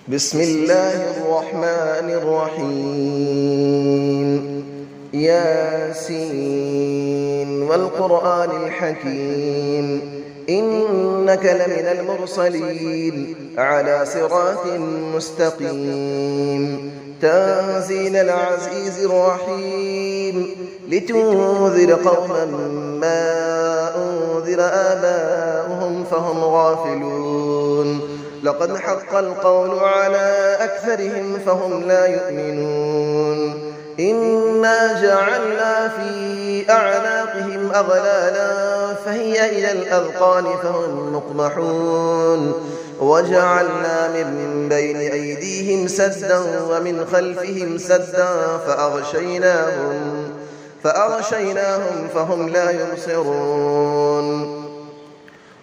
بسم الله الرحمن الرحيم ياسين والقرآن الحكيم إنك لمن المرسلين على صراط مستقيم تنزيل العزيز الرحيم لتنذر قوما ما أنذر آباؤهم فهم غافلون لقد حق القول على أكثرهم فهم لا يؤمنون إنا جعلنا في أعناقهم أغلالا فهي إلى الأذقان فهم مقمحون وجعلنا من بين أيديهم سدا ومن خلفهم سدا فأغشيناهم فهم لا يبصرون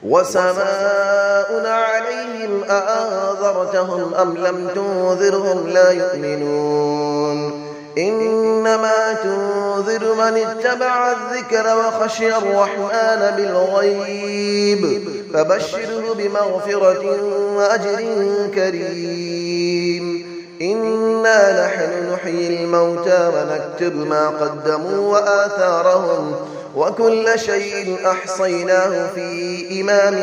وسماء عليهم أأنذرتهم أم لم تنذرهم لا يؤمنون إنما تنذر من اتبع الذكر وخشي الرحمن بالغيب فبشره بمغفرة وأجر كريم إنا نحن نحيي الموتى ونكتب ما قدموا وآثارهم وكل شيء أحصيناه في إمام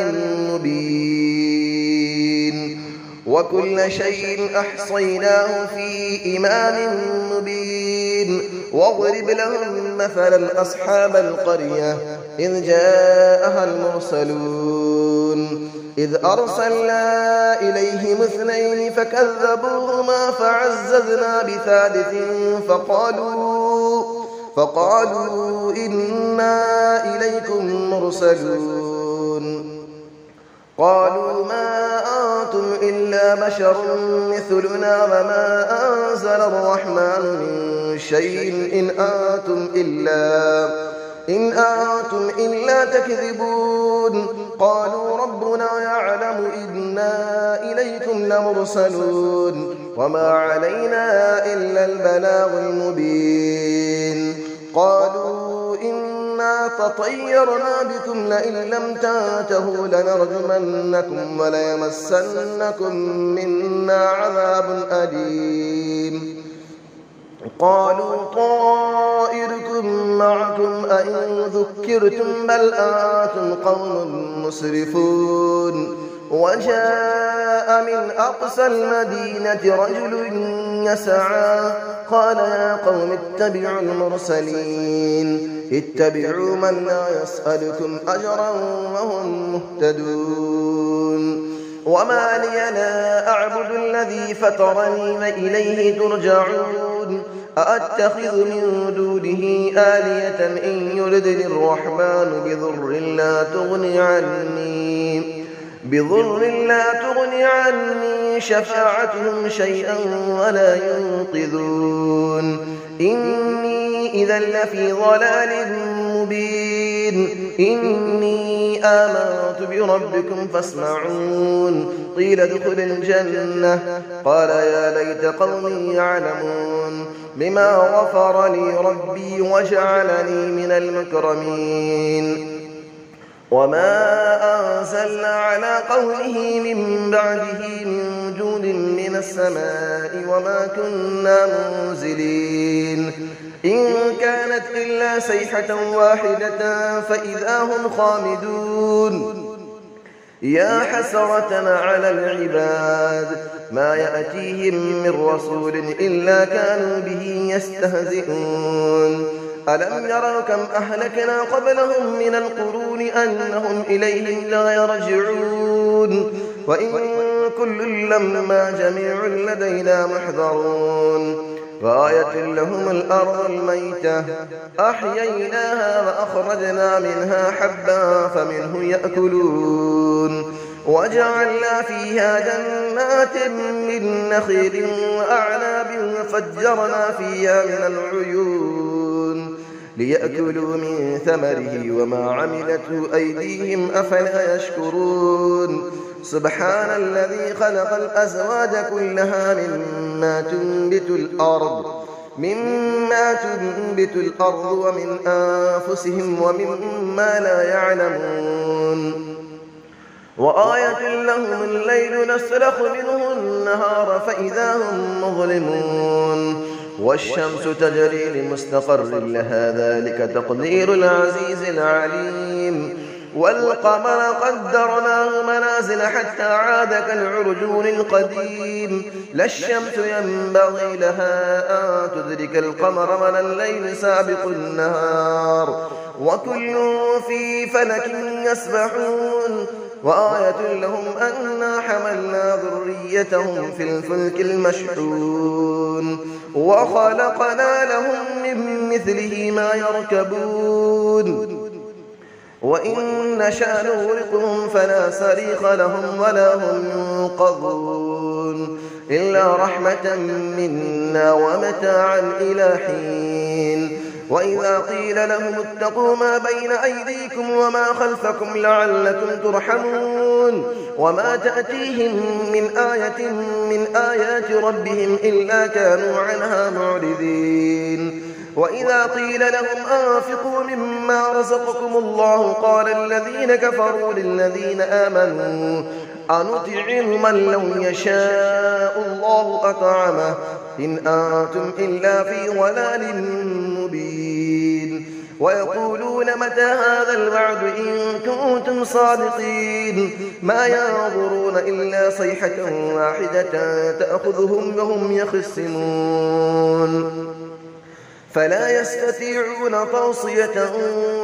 مبين واضرب لهم مثلا أصحاب القرية إذ جاءها المرسلون إذ أرسلنا إليهم 2 فكذبوهما فعززنا بثالث فقالوا إنا إليكم مرسلون قالوا ما أنتم إلا بشر مثلنا وما أنزل الرحمن من شيء إن أنتم إلا تكذبون قالوا ربنا يعلم إنا إليكم لمرسلون وما علينا إلا البلاغ المبين قالوا إنا تطيرنا بكم لئن لم تنتهوا لنرجمنكم وليمسنكم منا عذاب أليم قالوا طائركم معكم أئن ذكرتم بل أنتم قوم مسرفون وجاء من أقصى المدينة رجل يسعى قال يا قوم اتبعوا المرسلين اتبعوا من لا يسألكم أجرا وهم مهتدون وما لي لا أعبد الذي فطرني وإليه ترجعون أأتخذ من دونه آلية إن يردني الرحمن بضر لا تغني عني شفاعتهم شيئا ولا ينقذون إني إذا لفي ضلال مبين إني آمنت بربكم فاسمعون قيل ادخل الجنة قال يا ليت قومي يعلمون بما غفر لي ربي وجعلني من المكرمين وما أنزلنا على قومه من بعده من جود من السماء وما كنا منزلين إن كانت إلا صيحة واحدة فإذا هم خامدون يا حسرة على العباد ما يأتيهم من رسول إلا كانوا به يستهزئون ألم يروا كم أهلكنا قبلهم من القرون أنهم إليهم لا يرجعون وإن كل لما جميع لدينا محضرون وآية لهم الأرض الميتة أحييناها وأخرجنا منها حبا فمنه يأكلون وجعلنا فيها جنات من نخيل وأعناب وفجرنا فيها من العيون ليأكلوا من ثمره وما عملته أيديهم أفلا يشكرون سبحان الذي خلق الأزواج كلها مما تنبت الأرض ومن أنفسهم ومما لا يعلمون وآية لهم الليل نسلخ منه النهار فإذا هم مظلمون والشمس تجري لمستقر لها ذلك تقدير العزيز العليم والقمر قدرناه منازل حتى عاد كالعرجون القديم لا الشمس ينبغي لها أن تدرك القمر ولا الليل سابق النهار وكل في فلك يسبحون وآية لهم أنا حملنا ذريتهم في الفلك المشحون وخلقنا لهم من مثله ما يركبون وإن نشأ نغرقهم فلا صريخ لهم ولا هم ينقذون إلا رحمة منا ومتاعا إلى حين وإذا قيل لهم اتقوا ما بين أيديكم وما خلفكم لعلكم ترحمون وما تأتيهم من آية من آيات ربهم إلا كانوا عنها معرضين وإذا قيل لهم أنفقوا مما رزقكم الله قال الذين كفروا للذين آمنوا أنطعم من لو يشاء الله أطعمه إن أنتم إلا في ضلال مبين ويقولون متى هذا الوعد إن كنتم صادقين ما ينظرون إلا صيحة واحدة تأخذهم وهم يخصمون فلا يستطيعون توصية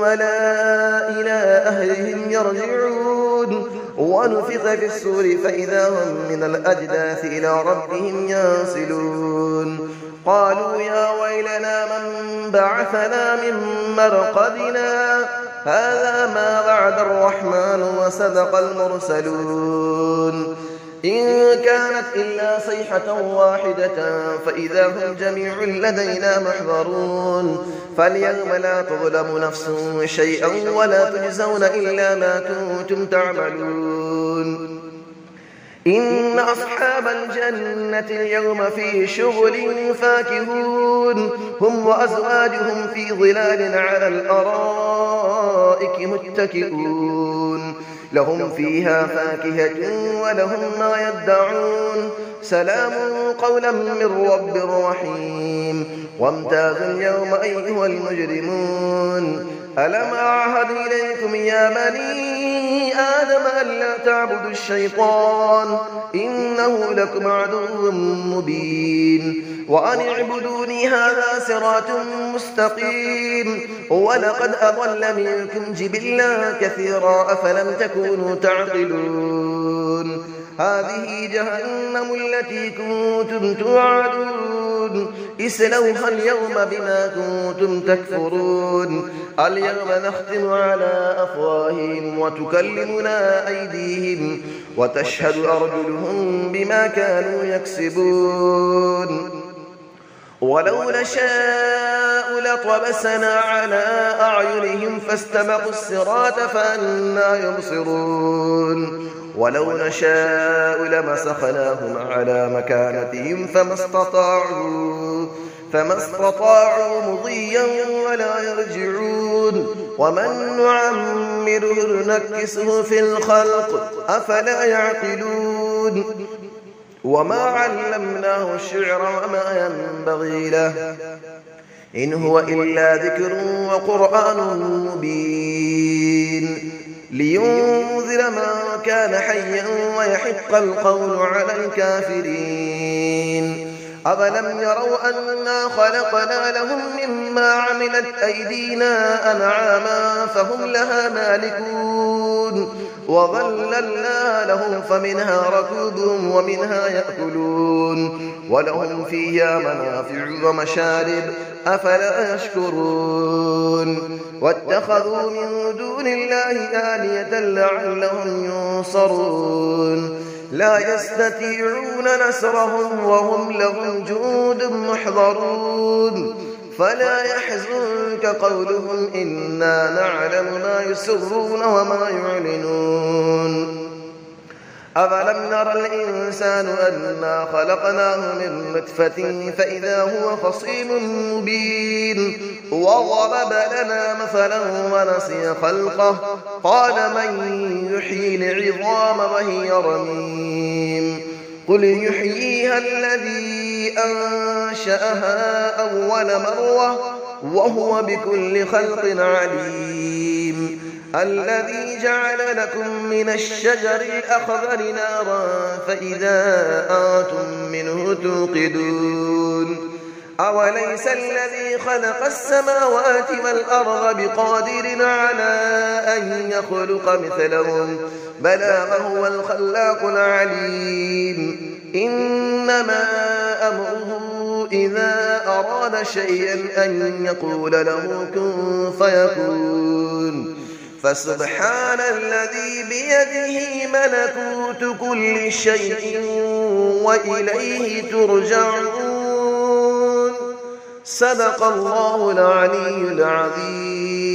ولا إلى أهلهم يرجعون ونفخ في السور فإذا هم من الأجداث إلى ربهم ينسلون قالوا يا ويلنا من بعثنا من مرقدنا هذا ما وعد الرحمن وصدق المرسلون إن كانت إلا صيحة واحدة فإذا هم جميع لدينا محضرون فاليوم لا تظلم نفس شيئا ولا تجزون إلا ما كنتم تعملون إن أصحاب الجنة اليوم في شغل فاكهون هم وأزواجهم في ظلال على الأرائك متكئون لهم فيها فاكهة ولهم ما يدعون سلام قولا من رب رحيم وامتازوا اليوم أيها المجرمون ألم أعهد إليكم يا بني آدم ألا تعبدوا الشيطان إنه لكم عدو مبين وأن اعبدوني هذا صراط مستقيم ولقد أضل منكم جبلا كثيرا أفلم تكونوا تعقلون هذه جهنم التي كنتم توعدون اسلوها اليوم بما كنتم تكفرون اليوم نختم على أفواههم وتكلمنا أيديهم وتشهد أرجلهم بما كانوا يكسبون ولو نشاء لطمسنا على أعينهم فاستبقوا الصراط فأنى يبصرون ولو نشاء لمسخناهم على مكانتهم فما استطاعوا مضيا ولا يرجعون ومن نعمره نكسه في الخلق أفلا يعقلون وما علمناه الشعر وما ينبغي له إن هو إلا ذكر وقرآن مبين لينذر من كان حيا ويحق القول على الكافرين أفلم يروا أنا خلقنا لهم مما عملت أيدينا أنعاما فهم لها مالكون وظللنا لهم فمنها ركوبهم ومنها يأكلون ولهم فيها منافع ومشارب أفلا يشكرون واتخذوا من دون الله آلية لعلهم ينصرون لا يستطيعون نصرهم وهم لهم جند محضرون فلا يحزنك قولهم إنا نعلم ما يسرون وما يعلنون أفلم نرى الإنسان أنا خلقناه من نطفة فإذا هو خصيم مبين وضرب لنا مثلا ونسي خلقه قال من يحيي العظام وهي رميم قل يحييها الذي أنشأها أول مرة وهو بكل خلق عليم الذي جعل لكم من الشجر الأخضر نارا فإذا أنتم منه توقدون أوليس الذي خلق السماوات والأرض بقادر على أن يخلق مثلهم بلى وهو الخلاق العليم إنما أمره إذا أراد شيئا أن يقول له كن فيكون فسبحان الذي بيده ملكوت كل شيء وإليه ترجعون صدق الله العلي العظيم.